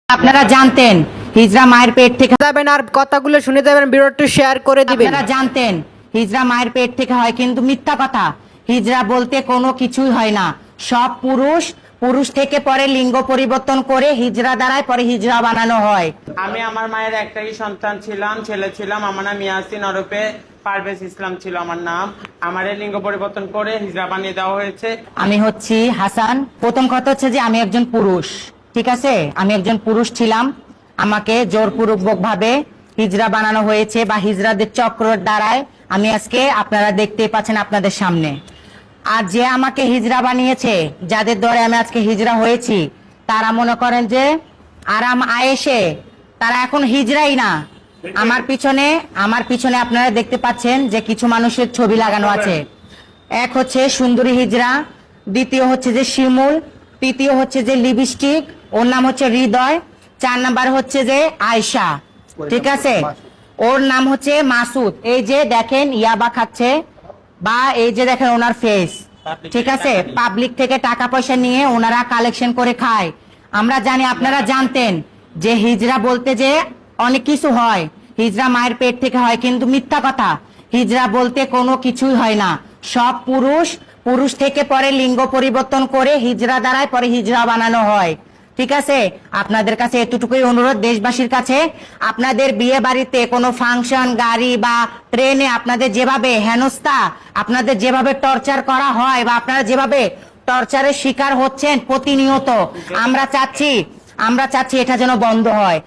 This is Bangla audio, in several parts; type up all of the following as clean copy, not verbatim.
আপনারা জানতেন হিজরা মায়ের পেট থেকে যাবেন আর কথাগুলো শুনে যাবেন, ভিডিওটি শেয়ার করে দিবেন। আপনারা জানতেন হিজরা মায়ের পেট থেকে হয়, কিন্তু মিথ্যা কথা। হিজরা বলতে কোনো কিছুই হয় না। সব পুরুষ থেকে পরে লিঙ্গ পরিবর্তন করে হিজরা দ্বারায় পরে হিজরা বানানো হয়। আমি আমার মায়ের একটাই সন্তান ছিলাম, ছেলে ছিলাম। আমার নাম ইয়াসিন ওরফে পারভেজ ইসলাম ছিল আমার নাম। আমার এই লিঙ্গ পরিবর্তন করে হিজরা বানিয়ে দেওয়া হয়েছে। আমি হচ্ছি হাসান। প্রথম কথা হচ্ছে যে আমি একজন পুরুষ, ঠিক আছে? আমি একজন পুরুষ ছিলাম, আমাকে জোরপূর্বক ভাবে হিজরা বানানো হয়েছে বা হিজরাদের চক্রের দ্বারায় আমি আজকে আপনারা দেখতেই পাচ্ছেন আপনাদের সামনে। আর যে আমাকে হিজরা বানিয়েছে, যাদের দ্বারা আমি আজকে হিজরা হয়েছি, তারা মনে করেন যে আরাম আয়েশে তারা এখন হিজরাই না। আমার পিছনে আপনারা দেখতে পাচ্ছেন যে কিছু মানুষের ছবি লাগানো আছে। এক হচ্ছে সুন্দরী হিজরা, দ্বিতীয় হচ্ছে যে শিমুল, তৃতীয় হচ্ছে যে লিপস্টিক, ওর নাম হচ্ছে হৃদয়, 4 নাম্বার হচ্ছে যে আয়শা, ঠিক আছে? ওর নাম হচ্ছে মাসুদ। এই যে দেখেন ইয়াবা খাচ্ছে, বা এই যে দেখেন ওনার ফেস, ঠিক আছে? পাবলিক থেকে টাকা পয়সা নিয়ে ওনারা কালেকশন করে খায়। আমরা জানি, আপনারা জানতেন যে হিজরা বলতে যে অনেক কিছু হয়। হিজরা মায়ের পেট থেকে হয়, কিন্তু মিথ্যা কথা। হিজরা বলতে কোনো কিছুই হয় না। সব পুরুষ থেকে পরে লিঙ্গ পরিবর্তন করে হিজরা দ্বারায় পরে হিজরা বানানো হয়, ঠিক আছে? আপনাদের কাছে এতটুকুই অনুরোধ, দেশবাসীর কাছে, আপনাদের বিয়ে বাড়িতে কোনো ফাংশন, গাড়ি বা ট্রেনে আপনাদের যেভাবে হেনস্থা, আপনাদের যেভাবে টর্চার করা হয় বা আপনারা যেভাবে টর্চারের শিকার হচ্ছেন প্রতিনিয়ত, আমরা চাচ্ছি এটা যেন বন্ধ হয়।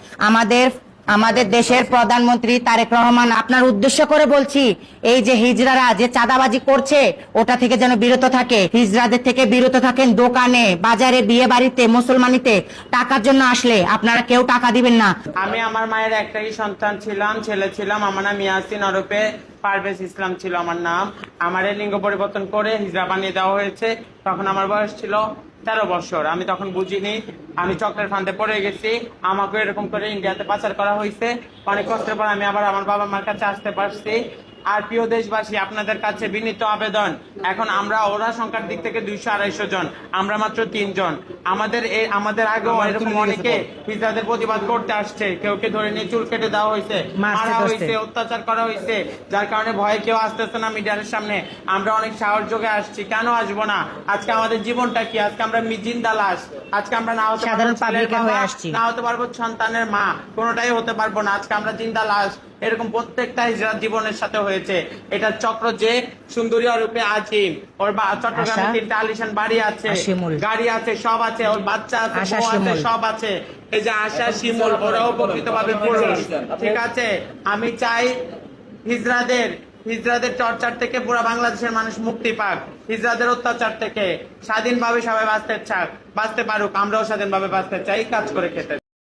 আমাদের দেশের প্রধানমন্ত্রী তারেক রহমান, আপনার উদ্দেশ্য করে বলছি, এই যে হিজড়ারা যে চাঁদাবাজি করছে ওটা থেকে যেন বিরত থাকে। হিজড়াদের থেকে বিরত থাকেন। দোকানে, বাজারে, বিয়ে বাড়িতে, মুসলমানিতে টাকার জন্য আসলে আপনারা কেউ টাকা দিবেন না। আমি আমার মায়ের একটাই সন্তান ছিলাম, ছেলে ছিলাম। আমার নাম ইয়াসিন ওরফে পারভেজ ইসলাম ছিল আমার নাম। আমার এই লিঙ্গ পরিবর্তন করে হিজরা বানিয়ে দেওয়া হয়েছে। তখন আমার বয়স ছিল 13 বছর। আমি তখন বুঝিনি, আমি চক্রের ফান্দে পড়ে গেছি। আমাকে এরকম করে ইন্ডিয়াতে পাচার করা হয়েছে। অনেক কষ্টের পর আমি আবার আমার বাবা মার কাছে আসতে পারছি। আর প্রিয় দেশবাসী, আপনাদের কাছে বিনীত আবেদন, এখন আমরা ওরা সংখ্যার দিক থেকে 200-250 জন, আমরা মাত্র 3 জন। আমাদের আগেও এরকম অনেকে হিজড়াদের প্রতিবাদ করতে আসছে। কেউকে ধরে নিয়ে চুল কেটে দেওয়া হয়েছে, মারা হয়েছে, অত্যাচার করা হয়েছে, যার কারণে ভয়ে কেউ আসতেছে না মিডিয়ার সামনে। আমরা অনেক সাহস যোগে আসছি, কেন আসবো না? আজকে আমাদের জীবনটা কি? আজকে আমরা জিন্দা লাশ। আজকে আমরা না হতে পারবো ছেলের বাবা, না হতে পারবো সন্তানের মা, কোনোটাই হতে পারবো না। আজকে আমরা জিন্দা লাশ। এরকম প্রত্যেকটা হিজড়া জীবনের সাথে হয়েছে। এটা চক্র যে সুন্দরী রূপে আজিম, ওর চট্টগ্রামে 3টা আলিশান বাড়ি আছে, গাড়ি আছে, সব আছে, ওর বাচ্চা আছে, বউ আছে, সব আছে। এই যে আশা, শিমুল, ওরাও প্রকৃতভাবে পুরুষ, ঠিক আছে? আমি চাই হিজড়াদের টর্চার থেকে পুরো বাংলাদেশের মানুষ মুক্তি পাক। হিজড়াদের অত্যাচার থেকে স্বাধীনভাবে সবাই বাঁচতে পারুক। আমরাও স্বাধীনভাবে বাঁচতে চাই, কাজ করে খেতে।